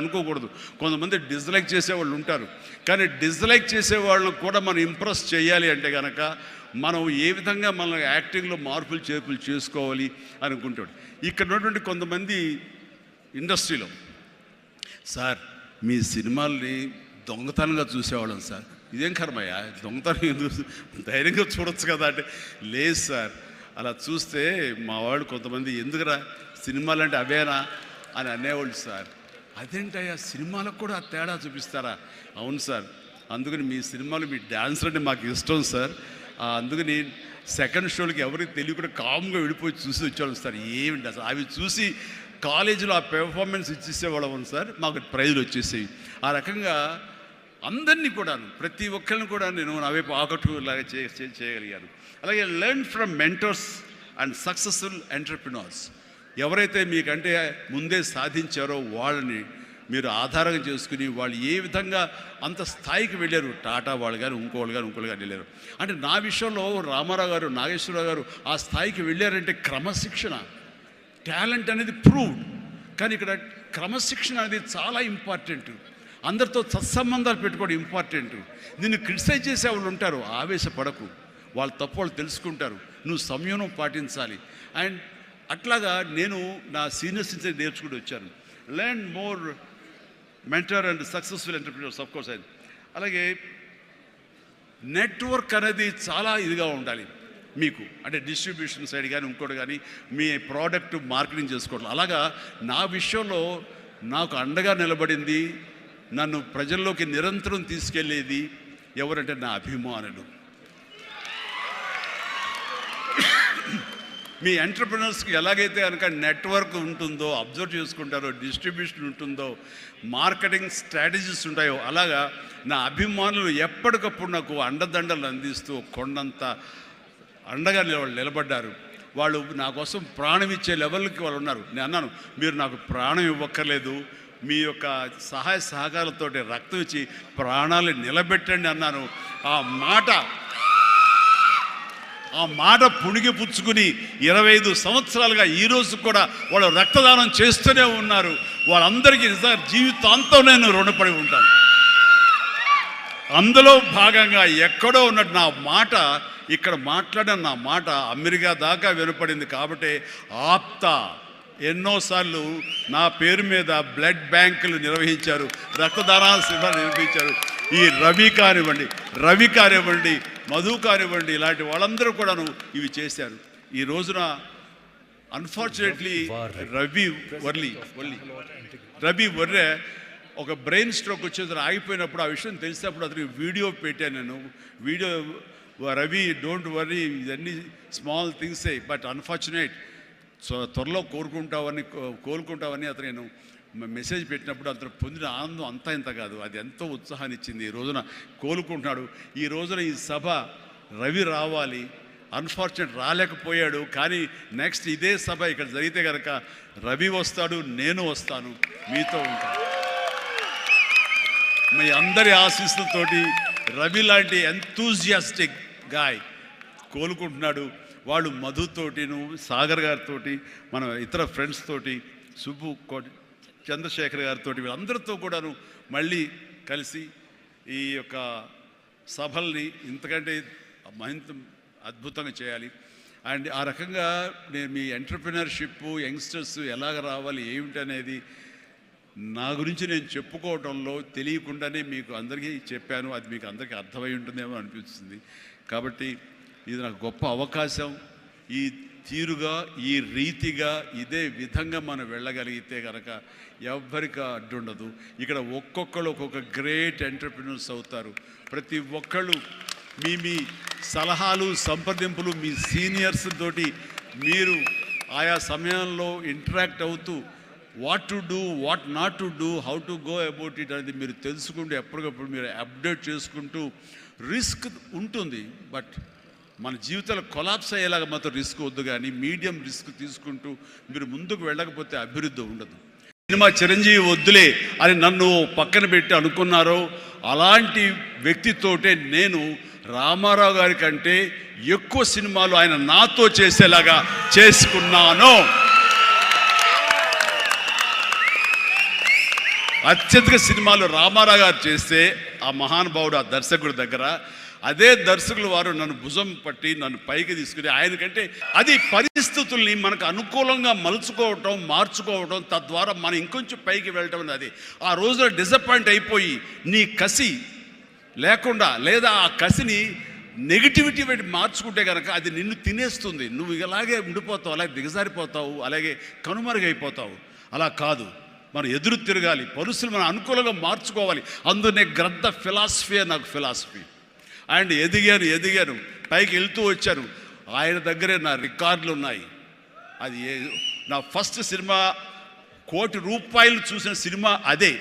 అనుకోకూడదు. కొంతమంది డిస్లైక్ చేసేవాళ్ళు ఉంటారు, కానీ డిస్లైక్ చేసేవాళ్ళను కూడా మనం ఇంప్రెస్ చేయాలి అంటే కనుక మనం ఏ విధంగా మన యాక్టింగ్లో మార్పులు చేర్పులు చేసుకోవాలి అనుకుంటాడు. ఇక్కడ ఉన్నటువంటి కొంతమంది ఇండస్ట్రీలో, సార్ మీ సినిమాల్ని దొంగతనంగా చూసేవాళ్ళం సార్, ఇదేం కర్మయ్య దొంగతనం ఎందుకు, ధైర్యంగా చూడొచ్చు కదా అంటే, లేదు సార్ అలా చూస్తే మా వాళ్ళు కొంతమంది ఎందుకురా సినిమాలు అంటే అవేనా అని అనేవాళ్ళు సార్. అదేంటయ్యా సినిమాలకు కూడా తేడా చూపిస్తారా? అవును సార్, అందుకని మీ సినిమాలు మీ డ్యాన్స్ అంటే మాకు ఇష్టం సార్, అందుకని సెకండ్ షోలకి ఎవరికి తెలియకుండా కామ్గా వెళ్ళిపోయి చూసి వచ్చేవాళ్ళం సార్. ఏమిటి అసలు అవి చూసి కాలేజీలో ఆ పెర్ఫార్మెన్స్ ఇచ్చేసేవాళ్ళం సార్, మాకు ప్రైజులు వచ్చేసేవి. ఆ రకంగా అందరినీ కూడాను, ప్రతి ఒక్కరిని కూడా నేను నా వైపు ఆకట్టులాగా చేయగలిగాను. అలాగే learn from mentors and successful entrepreneurs. ఎవరైతే మీకంటే ముందే సాధించారో వాళ్ళని మీరు ఆధారంగా చేసుకుని వాళ్ళు ఏ విధంగా అంత స్థాయికి వెళ్ళారు, టాటా వాళ్ళు కానీ ఇంకోళ్ళు కానీ వెళ్ళారు. అంటే నా విషయంలో రామారావు గారు, నాగేశ్వరరావు గారు ఆ స్థాయికి వెళ్ళారంటే క్రమశిక్షణ, టాలెంట్ అనేది ప్రూవ్డ్. కానీ ఇక్కడ క్రమశిక్షణ అనేది చాలా ఇంపార్టెంట్. అందరితో సత్సంబంధాలు పెట్టుకోవడం ఇంపార్టెంట్. నిన్ను క్రిటిసైజ్ చేసే వాళ్ళు ఉంటారు, ఆవేశపడకు, వాళ్ళ తప్పు వాళ్ళు తెలుసుకుంటారు, నువ్వు సంయమనం పాటించాలి. అండ్ అట్లాగా నేను నా సీనియర్స్ నుంచి నేర్చుకుంటూ వచ్చాను. Learn more mentor and successful entrepreneurs of course. అలాగే నెట్వర్క్ అనేది చాలా ఇదిగా ఉండాలి మీకు, అంటే డిస్ట్రిబ్యూషన్ సైడ్ కానీ ఇంకోటి కానీ మీ ప్రోడక్ట్ మార్కెటింగ్ చేసుకోవడం. అలాగా నా విషయంలో నాకు అండగా నిలబడింది, నన్ను ప్రజల్లోకి నిరంతరం తీసుకెళ్ళేది ఎవరంటే నా అభిమానులు. మీ ఎంటర్ప్రినర్స్కి ఎలాగైతే కనుక నెట్వర్క్ ఉంటుందో, అబ్జర్వ్ చేసుకుంటారో, డిస్ట్రిబ్యూషన్ ఉంటుందో, మార్కెటింగ్ స్ట్రాటజీస్ ఉంటాయో, అలాగా నా అభిమానులు ఎప్పటికప్పుడు నాకు అండదండలు అందిస్తూ కొండంత అండగా నిలబడ్డారు. వాళ్ళు నా కోసం ప్రాణం ఇచ్చే లెవెల్కి వాళ్ళు ఉన్నారు. నేను అన్నాను, మీరు నాకు ప్రాణం ఇవ్వక్కర్లేదు, మీ యొక్క సహాయ సహకారాలతో రక్తం ఇచ్చి ప్రాణాలు నిలబెట్టండి అన్నాను. ఆ మాట పుణిగి పుచ్చుకుని 25 సంవత్సరాలుగా ఈరోజు కూడా వాళ్ళు రక్తదానం చేస్తూనే ఉన్నారు. వాళ్ళందరికీ నిజంగా జీవితాంతం నేను రుణపడి ఉంటాను. అందులో భాగంగా ఎక్కడో ఉన్నట్టు నా మాట, ఇక్కడ మాట్లాడిన నా మాట అమెరికా దాకా వినపడింది. కాబట్టి ఆప్తా ఎన్నోసార్లు నా పేరు మీద బ్లడ్ బ్యాంకులు నిర్వహించారు, రక్తదానాల శిబిరాలు నిర్వహించారు. ఈ రవి కానివ్వండి, మధు కానివ్వండి, ఇలాంటి వాళ్ళందరూ కూడాను ఇవి చేశారు. ఈ రోజున అన్ఫార్చునేట్లీ రవి వర్రే ఒక బ్రెయిన్ స్ట్రోక్ వచ్చేది ఆగిపోయినప్పుడు, ఆ విషయం తెలిసినప్పుడు అతనికి వీడియో పెట్టాను నేను. వీడియో, రవి డోంట్ వర్రీ, ఇవన్నీ స్మాల్ థింగ్సే, బట్ అన్ఫార్చునేట్, సో త్వరలో కోలుకుంటావని అతను నేను మెసేజ్ పెట్టినప్పుడు అతను పొందిన ఆనందం అంతా ఇంత కాదు, అది ఎంతో ఉత్సాహాన్ని ఇచ్చింది. ఈ రోజున కోలుకుంటున్నాడు. ఈ రోజున ఈ సభ రవి రావాలి, అన్ఫార్చునేట్ రాలేకపోయాడు, కానీ నెక్స్ట్ ఇదే సభ ఇక్కడ జరిగితే కనుక రవి వస్తాడు, నేను వస్తాను, మీతో ఉంటాను. మీ అందరి ఆశీస్సులతోటి రవి లాంటి ఎంతూజియాస్టిక్ గాయ్ కోలుకుంటున్నాడు. వాళ్ళు మధుతోటిను, సాగర్ గారితో, మన ఇతర ఫ్రెండ్స్ తోటి, సుబ్బు చంద్రశేఖర్ గారితో, వీళ్ళందరితో కూడాను మళ్ళీ కలిసి ఈ యొక్క సభల్ని ఇంతకంటే అద్భుతంగా చేయాలి. అండ్ ఆ రకంగా నేను మీ ఎంటర్ప్రినర్షిప్, యంగ్స్టర్స్ ఎలాగ రావాలి ఏమిటి అనేది నా గురించి నేను చెప్పుకోవడంలో తెలియకుండానే మీకు అందరికీ చెప్పాను. అది మీకు అందరికీ అర్థమై ఉంటుందేమో అనిపిస్తుంది. కాబట్టి ఇది నాకు గొప్ప అవకాశం. ఈ తీరుగా, ఈ రీతిగా, ఇదే విధంగా మనం వెళ్ళగలిగితే కనుక ఎవ్వరికి అడ్డుండదు. ఇక్కడ ఒక్కొక్కరు ఒక్కొక్క గ్రేట్ ఎంటర్ప్రినర్స్ అవుతారు. ప్రతి ఒక్కళ్ళు మీ సలహాలు, సంప్రదింపులు మీ సీనియర్స్ తోటి మీరు ఆయా సమయంలో ఇంటరాక్ట్ అవుతూ what to do, what not to do, how to go about it అనేది మీరు తెలుసుకుంటూ ఎప్పటికప్పుడు మీరు అప్డేట్ చేసుకుంటూ, రిస్క్ ఉంటుంది, బట్ మన జీవితాలు కొలాప్స్ అయ్యేలాగా మాత్రం రిస్క్ వద్దు. కానీ మీడియం రిస్క్ తీసుకుంటూ మీరు ముందుకు వెళ్ళకపోతే అభివృద్ధి ఉండదు. సినిమా చిరంజీవి వద్దులే అని నన్ను పక్కన పెట్టి అనుకున్నారో అలాంటి వ్యక్తితోటే నేను రామారావు గారి కంటే ఎక్కువ సినిమాలు ఆయన నాతో చేసేలాగా చేసుకున్నాను. అత్యధిక సినిమాలు రామారావు గారు చేస్తే ఆ మహానుభావుడు ఆ దర్శకుడి దగ్గర, అదే దర్శకులు వారు నన్ను భుజం పట్టి నన్ను పైకి తీసుకుని ఆయనకంటే అది పరిస్థితుల్ని మనకు అనుకూలంగా మలుచుకోవటం, మార్చుకోవటం, తద్వారా మనం ఇంకొంచెం పైకి వెళ్ళటం అనేది. ఆ రోజున డిసప్పాయింట్ అయిపోయి నీ కసి లేకుండా, లేదా ఆ కసిని నెగిటివిటీ పెట్టి మార్చుకుంటే కనుక అది నిన్ను తినేస్తుంది. నువ్వు ఇలాగే ఉండిపోతావు, అలాగే దిగజారిపోతావు, అలాగే కనుమరుగైపోతావు. అలా కాదు, మనం ఎదురు తిరగాలి, పరిస్థితులు మనం అనుకూలంగా మార్చుకోవాలి. అందునే గ్రంథ ఫిలాసఫీ నాకు ఫిలాసఫీ. అండ్ ఎదిగాను పైకి వెళ్తూ వచ్చాను. ఆయన దగ్గరే నా రికార్డులు ఉన్నాయి. అది నా ఫస్ట్ సినిమా, ₹1,00,00,000 చూసిన సినిమా అదే.